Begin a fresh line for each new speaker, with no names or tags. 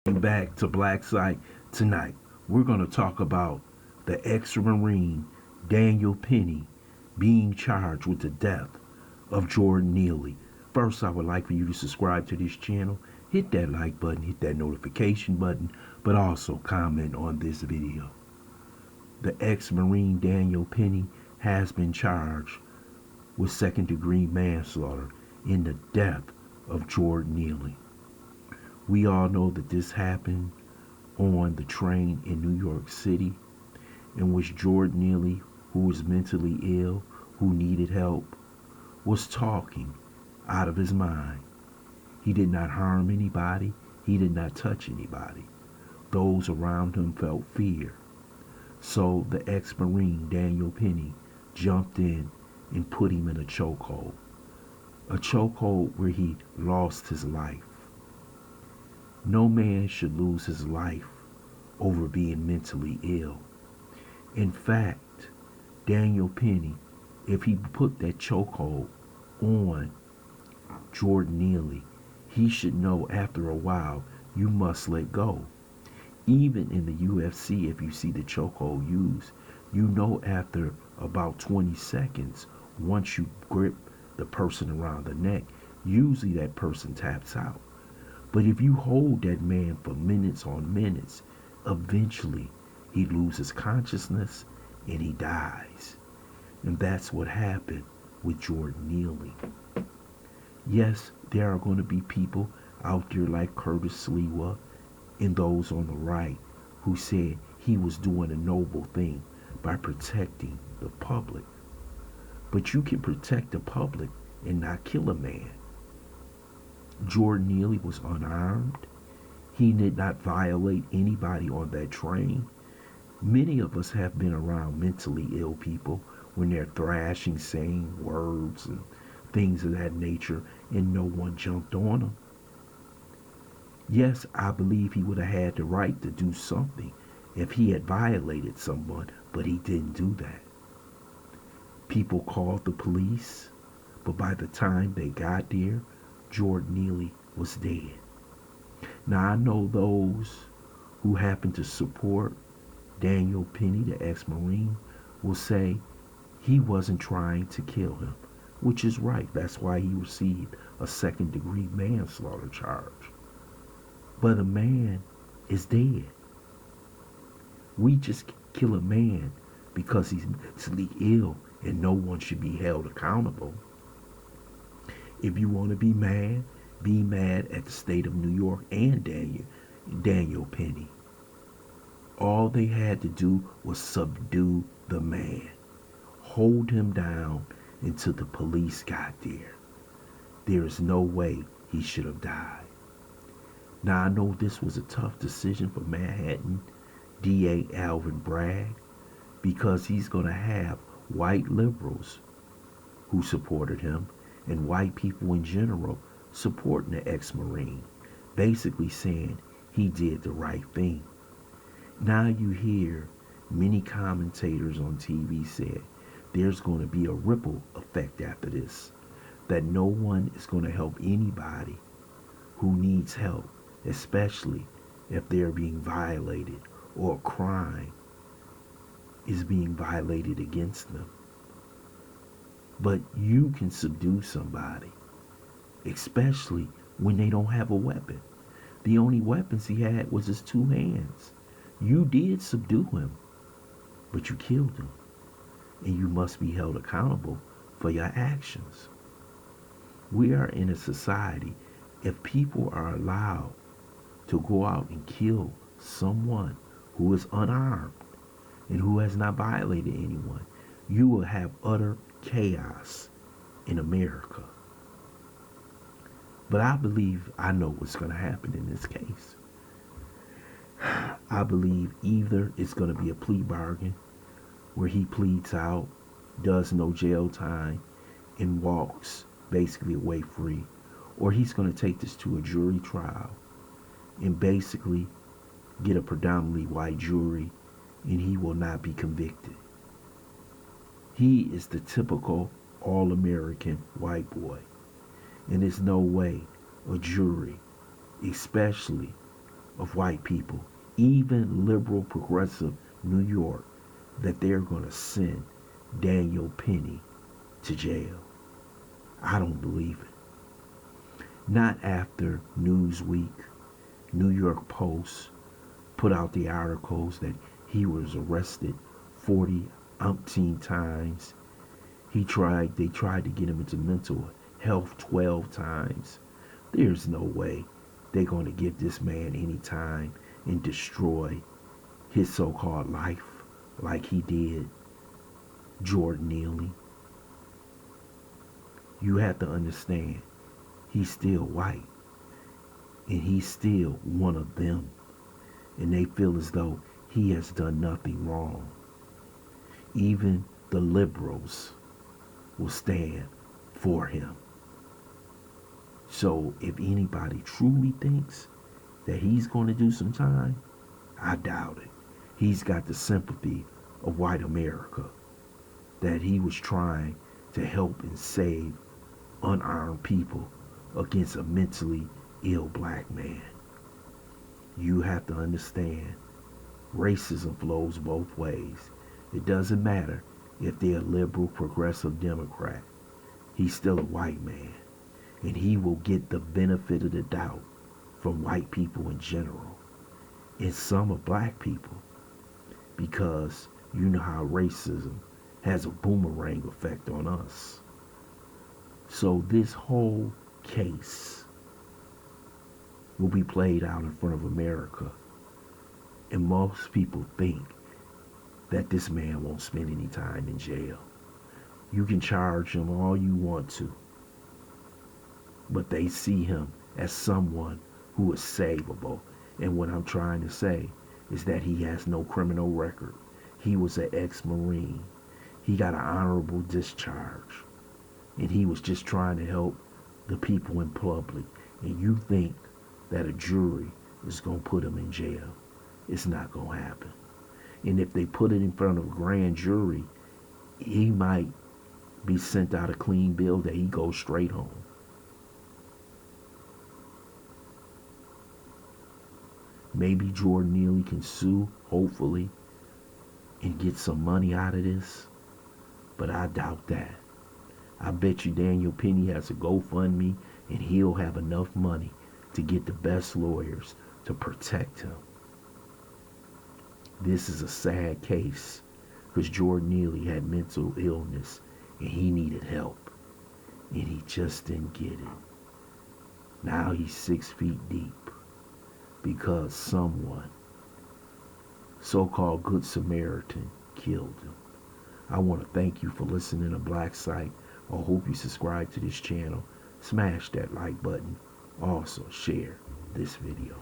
Back to Black Site tonight. We're going to talk about the ex-Marine Daniel Penny being charged with the death of Jordan Neely. First, I would like for you to subscribe to this channel, hit that like button, hit that notification button, but also comment on this video. The ex-Marine Daniel Penny has been charged with second-degree manslaughter in the death of Jordan Neely. We all know that this happened on the train in New York City, in which Jordan Neely, who was mentally ill, who needed help, was talking out of his mind. He did not harm anybody. He did not touch anybody. Those around him felt fear. So the ex-Marine Daniel Penny jumped in and put him in a chokehold. A chokehold where he lost his life. No man should lose his life over being mentally ill. In fact, Daniel Penny, if he put that chokehold on Jordan Neely, he should know after a while you must let go. Even in the UFC, if you see the chokehold used, you know after about 20 seconds, once you grip the person around the neck, usually that person taps out. But if you hold that man for minutes on minutes, eventually he loses consciousness and he dies. And that's what happened with Jordan Neely. Yes, there are going to be people out there like Curtis Sliwa and those on the right who said he was doing a noble thing by protecting the public. But you can protect the public and not kill a man. Jordan Neely was unarmed. He did not violate anybody on that train. Many of us have been around mentally ill people when they're thrashing, saying words and things of that nature, and no one jumped on them. Yes, I believe he would have had the right to do something if he had violated someone, but he didn't do that. People called the police, but by the time they got there, Jordan Neely was dead. Now I know those who happen to support Daniel Penny, the ex-Marine, will say he wasn't trying to kill him, which is right. That's why he received a second-degree manslaughter charge. But a man is dead. We just kill a man because he's mentally ill and no one should be held accountable. If you want to be mad at the state of New York and Daniel Penny. All they had to do was subdue the man, hold him down until the police got there. There is no way he should have died. Now I know this was a tough decision for Manhattan DA Alvin Bragg, because he's going to have white liberals who supported him and white people in general supporting the ex-Marine, basically saying he did the right thing. Now you hear many commentators on TV say there's going to be a ripple effect after this, that no one is going to help anybody who needs help, especially if they're being violated or a crime is being violated against them. But you can subdue somebody, especially when they don't have a weapon. The only weapons he had was his two hands. You did subdue him, but you killed him. And you must be held accountable for your actions. We are in a society, if people are allowed to go out and kill someone who is unarmed and who has not violated anyone, you will have utter chaos in America. But I believe I know what's going to happen in this case. I believe either it's going to be a plea bargain where he pleads out, does no jail time, and walks basically away free, or he's going to take this to a jury trial and basically get a predominantly white jury, and he will not be convicted. He is the typical all-American white boy, and there's no way a jury, especially of white people, even liberal progressive New York, that they're going to send Daniel Penny to jail. I don't believe it. Not after Newsweek, New York Post put out the articles that he was arrested 40 umpteen times. They tried to get him into mental health 12 times. There's no way they're going to give this man any time and destroy his so-called life like he did Jordan Neely. You have to understand, he's still white, and he's still one of them, and they feel as though he has done nothing wrong. Even the liberals will stand for him. So if anybody truly thinks that he's going to do some time, I doubt it. He's got the sympathy of white America, that he was trying to help and save unarmed people against a mentally ill black man. You have to understand, racism flows both ways. It doesn't matter if they're a liberal, progressive Democrat. He's still a white man, and he will get the benefit of the doubt from white people in general, and some of black people, because you know how racism has a boomerang effect on us. So this whole case will be played out in front of America, and most people think that this man won't spend any time in jail. You can charge him all you want to, but they see him as someone who is savable. And what I'm trying to say is that he has no criminal record. He was an ex-Marine. He got an honorable discharge, and he was just trying to help the people in public. And you think that a jury is going to put him in jail. It's not going to happen. And if they put it in front of a grand jury, he might be sent out a clean bill that he goes straight home. Maybe Jordan Neely can sue, hopefully, and get some money out of this. But I doubt that. I bet you Daniel Penny has a GoFundMe, and he'll have enough money to get the best lawyers to protect him. This is a sad case, because Jordan Neely had mental illness and he needed help, and he just didn't get it. Now he's 6 feet deep because someone, so-called Good Samaritan, killed him. I want to thank you for listening to Black Site. I hope you subscribe to this channel. Smash that like button. Also share this video.